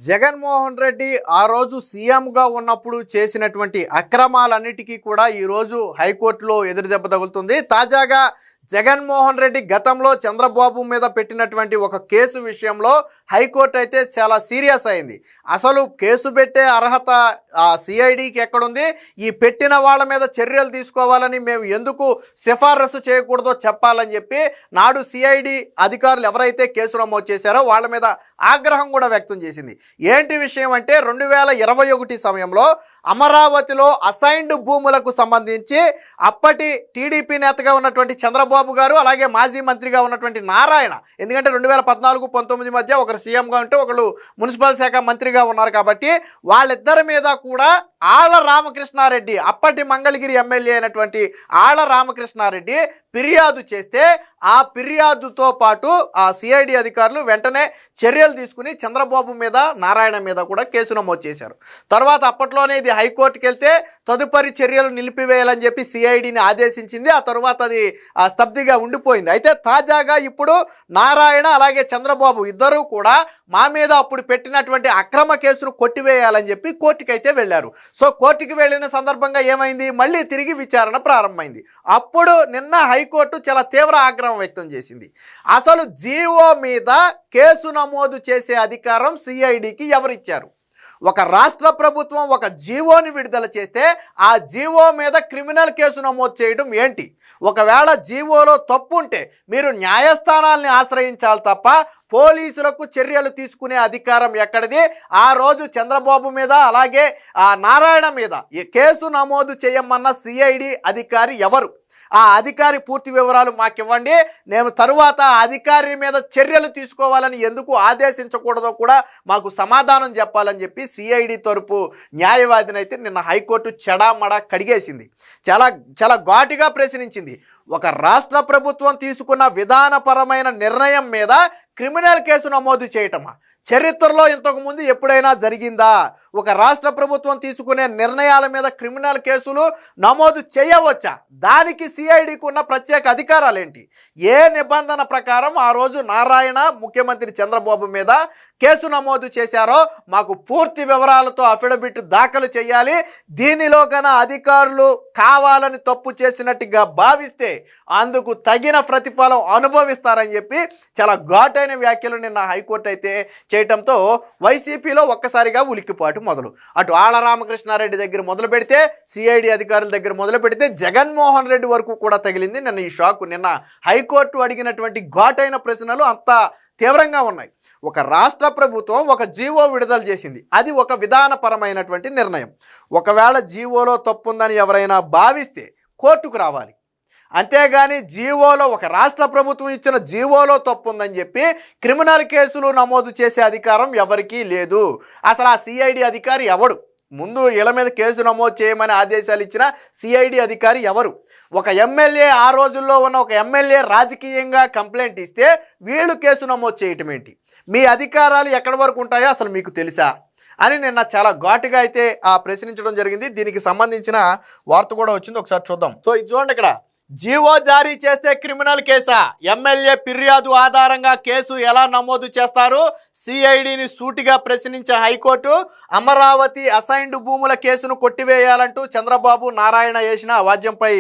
జగన్మోహన్ రెడ్డి ఆ రోజు సీఎంగా ఉన్నప్పుడు చేసినటువంటి అక్రమాలన్నిటికీ కూడా ఈరోజు హైకోర్టులో ఎదురుదెబ్బ తగులుతుంది. తాజాగా జగన్మోహన్ రెడ్డి గతంలో చంద్రబాబు మీద పెట్టినటువంటి ఒక కేసు విషయంలో హైకోర్టు అయితే చాలా సీరియస్ అయింది. అసలు కేసు పెట్టే అర్హత సిఐడికి ఎక్కడుంది, ఈ పెట్టిన వాళ్ళ మీద చర్యలు తీసుకోవాలని మేము ఎందుకు సిఫారసు చేయకూడదో చెప్పాలని చెప్పి నాడు సిఐడి అధికారులు ఎవరైతే కేసు నమోదు చేశారో వాళ్ళ మీద ఆగ్రహం కూడా వ్యక్తం చేసింది. ఏంటి విషయం అంటే 2021 సమయంలో అమరావతిలో అసైన్డ్ భూములకు సంబంధించి అప్పటి టీడీపీ నేతగా ఉన్నటువంటి చంద్రబాబు గారు, అలాగే మాజీ మంత్రిగా ఉన్నటువంటి నారాయణ, ఎందుకంటే 2014-19 మధ్య ఒకరు సీఎంగా ఉంటే ఒకరు మున్సిపల్ శాఖ మంత్రిగా ఉన్నారు కాబట్టి వాళ్ళిద్దరి మీద కూడా ఆళ్ల రామకృష్ణారెడ్డి, అప్పటి మంగళగిరి ఎమ్మెల్యే అయినటువంటి ఆళ్ల రామకృష్ణారెడ్డి ఫిర్యాదు చేస్తే ఆ ఫిర్యాదుతో పాటు ఆ సిఐడి అధికారులు వెంటనే చర్యలు తీసుకుని చంద్రబాబు మీద, నారాయణ మీద కూడా కేసు నమోదు చేశారు. తర్వాత అప్పట్లోనే ఇది హైకోర్టుకి వెళ్తే తదుపరి చర్యలు నిలిపివేయాలని చెప్పి సిఐడిని ఆదేశించింది. ఆ తర్వాత అది స్తబ్దిగా ఉండిపోయింది. అయితే తాజాగా ఇప్పుడు నారాయణ అలాగే చంద్రబాబు ఇద్దరూ కూడా మా మీద అప్పుడు పెట్టినటువంటి అక్రమ కేసును కొట్టివేయాలని చెప్పి కోర్టుకి అయితే వెళ్ళారు. సో కోర్టుకి వెళ్ళిన సందర్భంగా ఏమైంది, మళ్ళీ తిరిగి విచారణ ప్రారంభమైంది. అప్పుడు నిన్న హైకోర్టు చాలా తీవ్ర ఆగ్రహం వ్యక్తం చేసింది. అసలు జీవో మీద కేసు నమోదు చేసే అధికారం సిఐడికి ఎవరిచ్చారు? ఒక రాష్ట్ర ప్రభుత్వం ఒక జీవోని విడుదల చేస్తే ఆ జీవో మీద క్రిమినల్ కేసు నమోదు చేయడం ఏంటి? ఒకవేళ జీవోలో తప్పు ఉంటే మీరు న్యాయస్థానాల్ని ఆశ్రయించాలి తప్ప పోలీసులకు చర్యలు తీసుకునే అధికారం ఎక్కడిది? ఆ రోజు చంద్రబాబు మీద అలాగే నారాయణ మీద ఈ కేసు నమోదు చేయమన్న సిఐడి అధికారి ఎవరు? ఆ అధికారి పూర్తి వివరాలు మాకు ఇవ్వండి. నేను తరువాత అధికారి మీద చర్యలు తీసుకోవాలని ఎందుకు ఆదేశించకూడదో కూడా మాకు సమాధానం చెప్పాలని చెప్పి సిఐడి తరపు న్యాయవాదిని అయితే నిన్న హైకోర్టు చెడామడా కడిగేసింది. చాలా ఘాటుగా ప్రశ్నించింది. ఒక రాష్ట్ర ప్రభుత్వం తీసుకున్న విధానపరమైన నిర్ణయం మీద క్రిమినల్ కేసు నమోదు చేయటమా? చరిత్రలో ఇంతకుముందు ఎప్పుడైనా జరిగిందా? ఒక రాష్ట్ర ప్రభుత్వం తీసుకునే నిర్ణయాల మీద క్రిమినల్ కేసులు నమోదు చేయవచ్చా? దానికి సిఐడికి ఉన్న ప్రత్యేక అధికారాలు ఏంటి? ఏ నిబంధన ప్రకారం ఆ రోజు నారాయణ ముఖ్యమంత్రి చంద్రబాబు మీద కేసు నమోదు చేశారో మాకు పూర్తి వివరాలతో అఫిడవిట్ దాఖలు చేయాలి. దీనిలో కన్నా అధికారులు కావాలని తప్పు చేసినట్టుగా భావిస్తే అందుకు తగిన ప్రతిఫలం అనుభవిస్తారని చెప్పి చాలా ఘాటైన వ్యాఖ్యలు నిన్న హైకోర్టు అయితే చేయటంతో వైసీపీలో ఒక్కసారిగా ఉలిక్కిపాటు మొదలు. అటు ఆళ్ల రామకృష్ణారెడ్డి దగ్గర మొదలు పెడితే, సిఐడి అధికారుల దగ్గర మొదలు పెడితే జగన్మోహన్ రెడ్డి వరకు కూడా తగిలింది నిన్న ఈ షాక్. నిన్న హైకోర్టు అడిగినటువంటి ఘాటైన ప్రశ్నలు అంత తీవ్రంగా ఉన్నాయి. ఒక రాష్ట్ర ప్రభుత్వం ఒక జీవో విడుదల చేసింది, అది ఒక విధానపరమైనటువంటి నిర్ణయం. ఒకవేళ జీవోలో తప్పుందని ఎవరైనా భావిస్తే కోర్టుకు రావాలి. అంతేగాని జీవోలో ఒక రాష్ట్ర ప్రభుత్వం ఇచ్చిన జీవోలో తప్పు ఉందని చెప్పి క్రిమినల్ కేసులు నమోదు చేసే అధికారం ఎవరికీ లేదు. అసలు ఆ సిఐడి అధికారి ఎవడు? ముందు వీళ్ళ మీద కేసు నమోదు చేయమని ఆదేశాలు ఇచ్చిన సిఐడి అధికారి ఎవరు? ఒక ఎమ్మెల్యే, ఆ రోజుల్లో ఉన్న ఒక ఎమ్మెల్యే రాజకీయంగా కంప్లైంట్ ఇస్తే వీళ్ళు కేసు నమోదు చేయటం ఏంటి? మీ అధికారాలు ఎక్కడి వరకు ఉంటాయో అసలు మీకు తెలుసా అని నిన్న చాలా ఘాటుగా అయితే ప్రశ్నించడం జరిగింది. దీనికి సంబంధించిన వార్త కూడా వచ్చింది, ఒకసారి చూద్దాం. సో ఇది చూడండి, ఇక్కడ జీవో జారీ చేస్తే క్రిమినల్ కేసా? ఎమ్మెల్యే ఫిర్యాదు ఆధారంగా కేసు ఎలా నమోదు చేస్తారు? సిఐడిని సూటిగా ప్రశ్నించే హైకోర్టు అమరావతి అసైన్డ్ భూముల కేసును కొట్టివేయాలంటూ చంద్రబాబు, నారాయణ చేసిన వాద్యంపై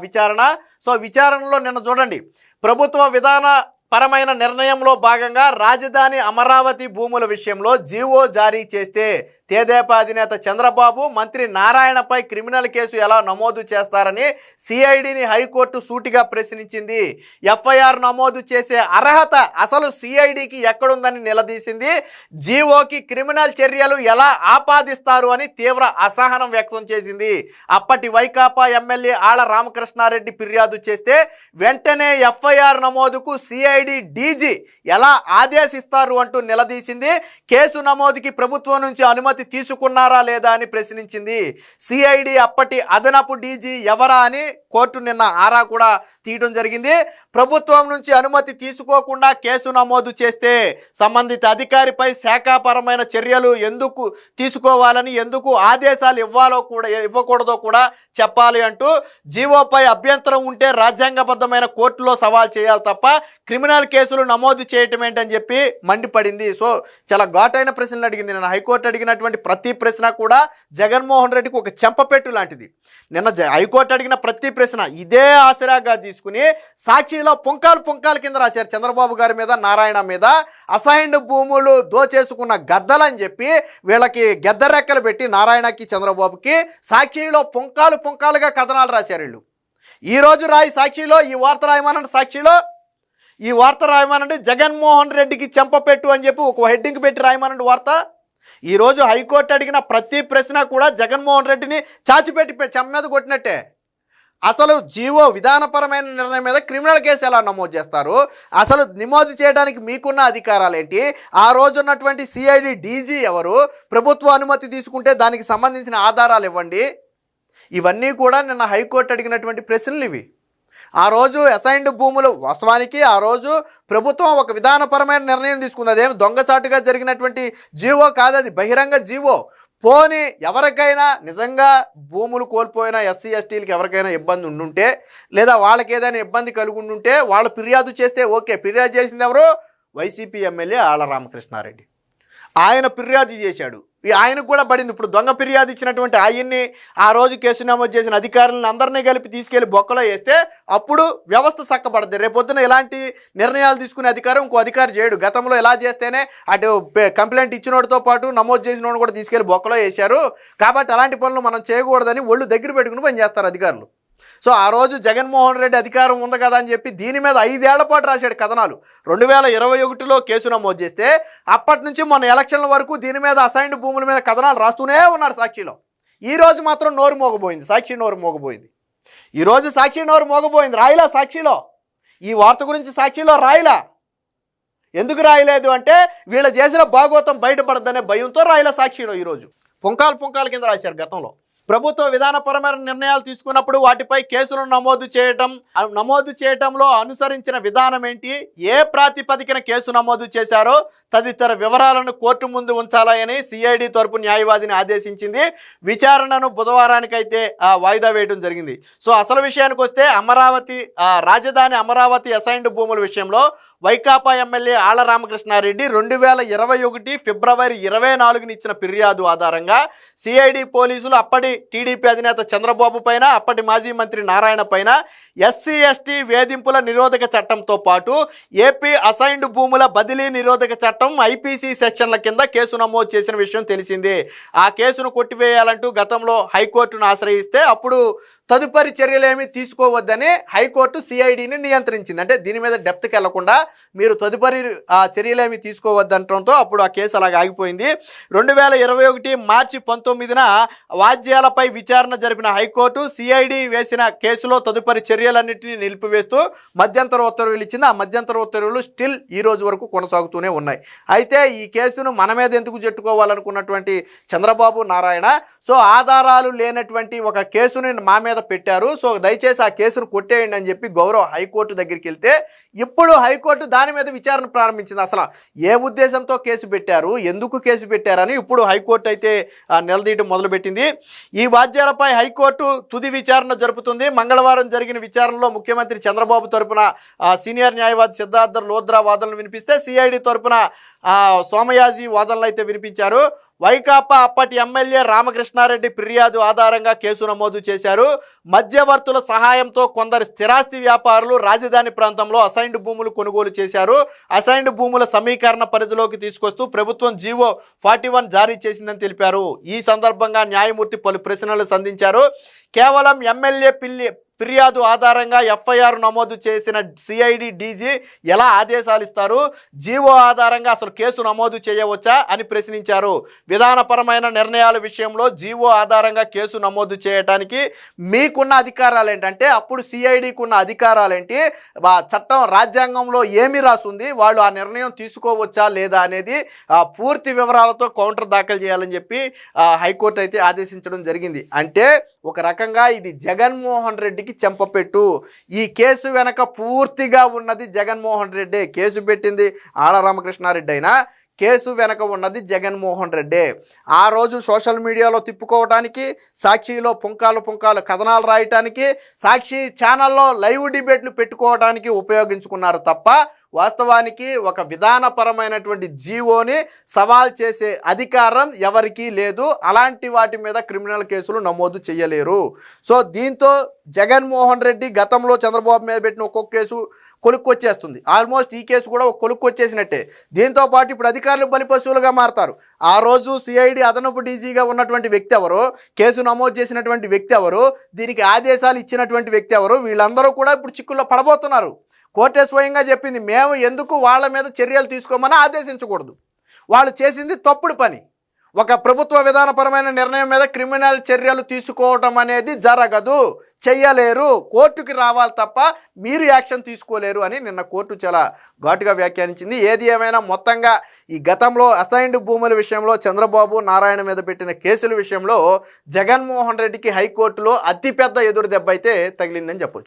విచారణ. సో విచారణలో నిన్న చూడండి, ప్రభుత్వ విధాన పరమైన నిర్ణయంలో భాగంగా రాజధాని అమరావతి భూముల విషయంలో జీవో జారీ చేస్తే తెదేపా అధినేత చంద్రబాబు, మంత్రి నారాయణపై క్రిమినల్ కేసు ఎలా నమోదు చేస్తారని సిఐడిని హైకోర్టు సూటిగా ప్రశ్నించింది. ఎఫ్ఐఆర్ నమోదు చేసే అర్హత అసలు సిఐడికి ఎక్కడుందని నిలదీసింది. జీవోకి క్రిమినల్ చర్యలు ఎలా ఆపాదిస్తారు అని తీవ్ర అసహనం వ్యక్తం చేసింది. అప్పటి వైకాపా ఎమ్మెల్యే ఆళ్ల రామకృష్ణారెడ్డి ఫిర్యాదు చేస్తే వెంటనే ఎఫ్ఐఆర్ నమోదుకు సిఐడి డీజీ ఎలా ఆదేశిస్తారు అంటూ నిలదీసింది. కేసు నమోదుకి ప్రభుత్వం నుంచి అనుమతి తీసుకున్నారా లేదా అని ప్రశ్నించింది. సిఐడి అప్పటి అదనపు డీజీ ఎవరా అని కోర్టు నిన్న ఆరా కూడా తీయడం జరిగింది. ప్రభుత్వం నుంచి అనుమతి తీసుకోకుండా కేసు నమోదు చేస్తే సంబంధిత అధికారిపై శాఖాపరమైన చర్యలు ఎందుకు తీసుకోవాలని, ఎందుకు ఆదేశాలు ఇవ్వకూడదో కూడా చెప్పాలి అంటూ జీవోపై అభ్యంతరం ఉంటే రాజ్యాంగబద్ధమైన కోర్టులో సవాల్ చేయాలి తప్ప క్రిమినల్ క్రిమినల్ కేసులు నమోదు చేయటం ఏంటని చెప్పి మండిపడింది. సో చాలా ఘాటైన ప్రశ్నలు అడిగింది. నేను హైకోర్టు అడిగినటువంటి ప్రతి ప్రశ్న కూడా జగన్మోహన్ రెడ్డికి ఒక చెంపపెట్టు లాంటిది. నిన్న హైకోర్టు అడిగిన ప్రతి ప్రశ్న ఇదే ఆసరాగా తీసుకుని సాక్షిలో పుంకాలు కింద రాశారు చంద్రబాబు గారి మీద, నారాయణ మీద. అసైన్డ్ భూములు దోచేసుకున్న గద్దలని చెప్పి వీళ్ళకి గద్దరెక్కలు పెట్టి నారాయణకి, చంద్రబాబుకి సాక్షిలో పుంకాలుగా కథనాలు రాశారు వీళ్ళు. ఈరోజు రాయి సాక్షిలో, ఈ వార్త రాయమానండి, సాక్షిలో ఈ వార్త రాయమానండి, జగన్మోహన్ రెడ్డికి చెంపపెట్టు అని చెప్పి ఒక హెడ్డింగ్ పెట్టి రాయమానండి వార్త. ఈరోజు హైకోర్టు అడిగిన ప్రతి ప్రశ్న కూడా జగన్మోహన్ రెడ్డిని చాచిపెట్టి చెంప మీద కొట్టినట్టే. అసలు జీవో విధానపరమైన నిర్ణయం మీద క్రిమినల్ కేసు ఎలా నమోదు చేస్తారు? అసలు నమోదు చేయడానికి మీకున్న అధికారాలు ఏంటి? ఆ రోజు ఉన్నటువంటి సిఐడి డీజీ ఎవరు? ప్రభుత్వ అనుమతి తీసుకుంటే దానికి సంబంధించిన ఆధారాలు ఇవ్వండి. ఇవన్నీ కూడా నిన్న హైకోర్టు అడిగినటువంటి ప్రశ్నలు ఇవి. ఆ రోజు అసైన్డ్ భూములు వాస్తవానికి ఆ రోజు ప్రభుత్వం ఒక విధానపరమైన నిర్ణయం తీసుకుంది. అదేం దొంగచాటుగా జరిగినటువంటి జీవో కాదు, అది బహిరంగ జీవో. పోనీ ఎవరికైనా నిజంగా భూములు కోల్పోయిన ఎస్సీ ఎస్టీలకి ఎవరికైనా ఇబ్బంది ఉండుంటే, లేదా వాళ్ళకి ఏదైనా ఇబ్బంది కలిగి ఉండుంటే వాళ్ళు ఫిర్యాదు చేస్తే ఓకే. ఫిర్యాదు చేసింది ఎవరు? YCP MLA Alla Ramakrishna Reddy. ఆయన ఫిర్యాదు చేశాడు, ఆయనకు కూడా పడింది. ఇప్పుడు దొంగ ఫిర్యాదు ఇచ్చినటువంటి ఆయన్ని ఆ రోజు కేసు నమోదు చేసిన అధికారులను అందరినీ కలిపి తీసుకెళ్లి బొక్కలో వేస్తే అప్పుడు వ్యవస్థ చక్కబడద్ది. రేపొద్దున ఇలాంటి నిర్ణయాలు తీసుకునే అధికారం ఇంకో అధికారి చేయడు. గతంలో ఎలా చేస్తేనే అటు కంప్లైంట్ ఇచ్చినోడితో పాటు నమోదు చేసినోడు కూడా తీసుకెళ్లి బొక్కలో వేశారు. కాబట్టి అలాంటి పనులు మనం చేయకూడదని ఒళ్ళు దగ్గర పెట్టుకుని పనిచేస్తారు అధికారులు. సో ఆ రోజు జగన్మోహన్ రెడ్డి అధికారం ఉంది కదా అని చెప్పి దీని మీద 5 ఏళ్ల పాటు రాశాడు కథనాలు. 2021లో కేసు నమోదు చేస్తే అప్పటి నుంచి మొన్న ఎలక్షన్ల వరకు దీని మీద అసైన్డ్ భూముల మీద కథనాలు రాస్తూనే ఉన్నాడు సాక్షిలో. ఈరోజు మాత్రం నోరు మోగబోయింది, సాక్షి నోరు మోగబోయింది. ఈరోజు సాక్షి నోరు మోగబోయింది. రాయిలా సాక్షిలో ఈ వార్త గురించి సాక్షిలో రాయిలా. ఎందుకు రాయలేదు అంటే వీళ్ళు చేసిన భాగోతం బయటపడదనే భయంతో రాయిలా సాక్షిలో. ఈరోజు పుంకాలు కింద రాశారు. గతంలో ప్రభుత్వ విధానపరమైన నిర్ణయాలు తీసుకున్నప్పుడు వాటిపై కేసులను నమోదు చేయటంలో అనుసరించిన విధానం ఏంటి, ఏ ప్రాతిపదికన కేసు నమోదు చేశారో తదితర వివరాలను కోర్టు ముందు ఉంచాలని సిఐడి తరపు న్యాయవాదిని ఆదేశించింది. విచారణను బుధవారానికైతే వాయిదా వేయడం జరిగింది. సో అసలు విషయానికి వస్తే రాజధాని అమరావతి అసైన్డ్ భూముల విషయంలో వైకాపా ఎమ్మెల్యే ఆళ్ల రామకృష్ణారెడ్డి 2021 ఫిబ్రవరి 24ని ఇచ్చిన ఫిర్యాదు ఆధారంగా సిఐడి పోలీసులు అప్పటి టీడీపీ అధినేత చంద్రబాబు పైన, అప్పటి మాజీ మంత్రి నారాయణ పైన ఎస్సీ ఎస్టీ వేధింపుల నిరోధక చట్టంతో పాటు ఏపీ అసైన్డ్ భూముల బదిలీ నిరోధక చట్టం ఐపీసీ సెక్షన్ల కింద కేసు నమోదు చేసిన విషయం తెలిసిందే. ఆ కేసును కొట్టివేయాలంటూ గతంలో హైకోర్టును ఆశ్రయిస్తే అప్పుడు తదుపరి చర్యలేమీ తీసుకోవద్దని హైకోర్టు సిఐడిని నియంత్రించింది. అంటే దీని మీద డెప్త్కి వెళ్లకుండా మీరు తదుపరి చర్యలేమీ తీసుకోవద్దంటంతో అప్పుడు ఆ కేసు అలాగ ఆగిపోయింది. 2021 మార్చి 19న వాద్యాలపై విచారణ జరిపిన హైకోర్టు సిఐడి వేసిన కేసులో తదుపరి చర్యలన్నింటినీ నిలిపివేస్తూ మధ్యంతర ఉత్తర్వులు ఇచ్చింది. ఆ మధ్యంతర ఉత్తర్వులు స్టిల్ ఈ రోజు వరకు కొనసాగుతూనే ఉన్నాయి. అయితే ఈ కేసును మన మీద ఎందుకు జట్టుకోవాలనుకున్నటువంటి చంద్రబాబు, నారాయణ సో ఆధారాలు లేనటువంటి ఒక కేసుని మా మీద పెట్టారు, సో దయచేసి ఆ కేసును కొట్టేయండి అని చెప్పి గౌరవ హైకోర్టు దగ్గరికి వెళ్తే ఇప్పుడు హైకోర్టు దాని మీద విచారణ ప్రారంభించింది. అసలు ఏ ఉద్దేశంతో కేసు పెట్టారు, ఎందుకు కేసు పెట్టారని ఇప్పుడు హైకోర్టు అయితే నిలదీయడం మొదలుపెట్టింది. ఈ వాద్యాలపై హైకోర్టు తుది విచారణ జరుపుతుంది. మంగళవారం జరిగిన విచారణలో ముఖ్యమంత్రి చంద్రబాబు తరపున సీనియర్ న్యాయవాది సిద్ధార్థ లోద్రా వాదనలు వినిపిస్తే సిఐడి తరపున సోమయాజీ వాదనలు అయితే వినిపించారు. వైకాపా అప్పటి ఎమ్మెల్యే రామకృష్ణారెడ్డి ఫిర్యాదు ఆధారంగా కేసు నమోదు చేశారు. మధ్యవర్తుల సహాయంతో కొందరు స్థిరాస్తి వ్యాపారులు రాజధాని ప్రాంతంలో అసైన్డ్ భూములు కొనుగోలు చేశారు. అసైన్డ్ భూముల సమీకరణ పరిధిలోకి తీసుకొస్తూ ప్రభుత్వం జీవో 41 జారీ చేసిందని తెలిపారు. ఈ సందర్భంగా న్యాయమూర్తి పలు ప్రశ్నలు సంధించారు. కేవలం ఎమ్మెల్యే ఫిర్యాదు ఆధారంగా ఎఫ్ఐఆర్ నమోదు చేసిన సిఐడి డీజీ ఎలా ఆదేశాలు ఇస్తారు, జీవో ఆధారంగా అసలు కేసు నమోదు చేయవచ్చా అని ప్రశ్నించారు. విధానపరమైన నిర్ణయాల విషయంలో జీవో ఆధారంగా కేసు నమోదు చేయడానికి మీకున్న అధికారాలు ఏంటంటే అప్పుడు సిఐడికి ఉన్న అధికారాలు ఏంటి, చట్టం రాజ్యాంగంలో ఏమి రాసుంది, వాళ్ళు ఆ నిర్ణయం తీసుకోవచ్చా లేదా అనేది పూర్తి వివరాలతో కౌంటర్ దాఖలు చేయాలని చెప్పి హైకోర్టు అయితే ఆదేశించడం జరిగింది. అంటే ఒక రకంగా ఇది జగన్మోహన్ రెడ్డికి చెంపపెట్టు. ఈ కేసు వెనక పూర్తిగా ఉన్నది జగన్మోహన్ రెడ్డి. కేసు పెట్టింది ఆళ్ల రామకృష్ణారెడ్డి అయినా కేసు వెనక ఉన్నది జగన్మోహన్ రెడ్డి. ఆ రోజు సోషల్ మీడియాలో తిప్పుకోవటానికి, సాక్షిలో పుంకాలు కథనాలు రాయటానికి, సాక్షి ఛానల్లో లైవ్ డిబేట్లు పెట్టుకోవడానికి ఉపయోగించుకున్నారు తప్ప వాస్తవానికి ఒక విధానపరమైనటువంటి జీవోని సవాల్ చేసే అధికారం ఎవరికీ లేదు. అలాంటి వాటి మీద క్రిమినల్ కేసులు నమోదు చేయలేరు. సో దీంతో జగన్మోహన్ రెడ్డి గతంలో చంద్రబాబు మీద పెట్టిన ఒక్కొక్క కేసు కొలుక్కొచ్చేస్తుంది. ఆల్మోస్ట్ ఈ కేసు కూడా ఒక కొలుక్కొచ్చేసినట్టే. దీంతో పాటు ఇప్పుడు అధికారులు బలిపశువులుగా మారతారు. ఆ రోజు సిఐడి అదనపు డీజీగా ఉన్నటువంటి వ్యక్తి ఎవరు, కేసు నమోదు చేసినటువంటి వ్యక్తి ఎవరు, దీనికి ఆదేశాలు ఇచ్చినటువంటి వ్యక్తి ఎవరు, వీళ్ళందరూ కూడా ఇప్పుడు చిక్కుల్లో పడబోతున్నారు. కోర్టే స్వయంగా చెప్పింది, మేము ఎందుకు వాళ్ళ మీద చర్యలు తీసుకోమని ఆదేశించకూడదు. వాళ్ళు చేసింది తప్పుడు పని. ఒక ప్రభుత్వ విధానపరమైన నిర్ణయం మీద క్రిమినల్ చర్యలు తీసుకోవటం అనేది జరగదు, చెయ్యలేరు, కోర్టుకి రావాలి తప్ప మీరు యాక్షన్ తీసుకోలేరు అని నిన్న కోర్టు చాలా ఘాటుగా వ్యాఖ్యానించింది. ఏది ఏమైనా మొత్తంగా ఈ గతంలో అసైన్డ్ భూముల విషయంలో చంద్రబాబు నారాయణ మీద పెట్టిన కేసుల విషయంలో జగన్మోహన్ రెడ్డికి హైకోర్టులో అతిపెద్ద ఎదురు దెబ్బ అయితే తగిలిందని చెప్పొచ్చు.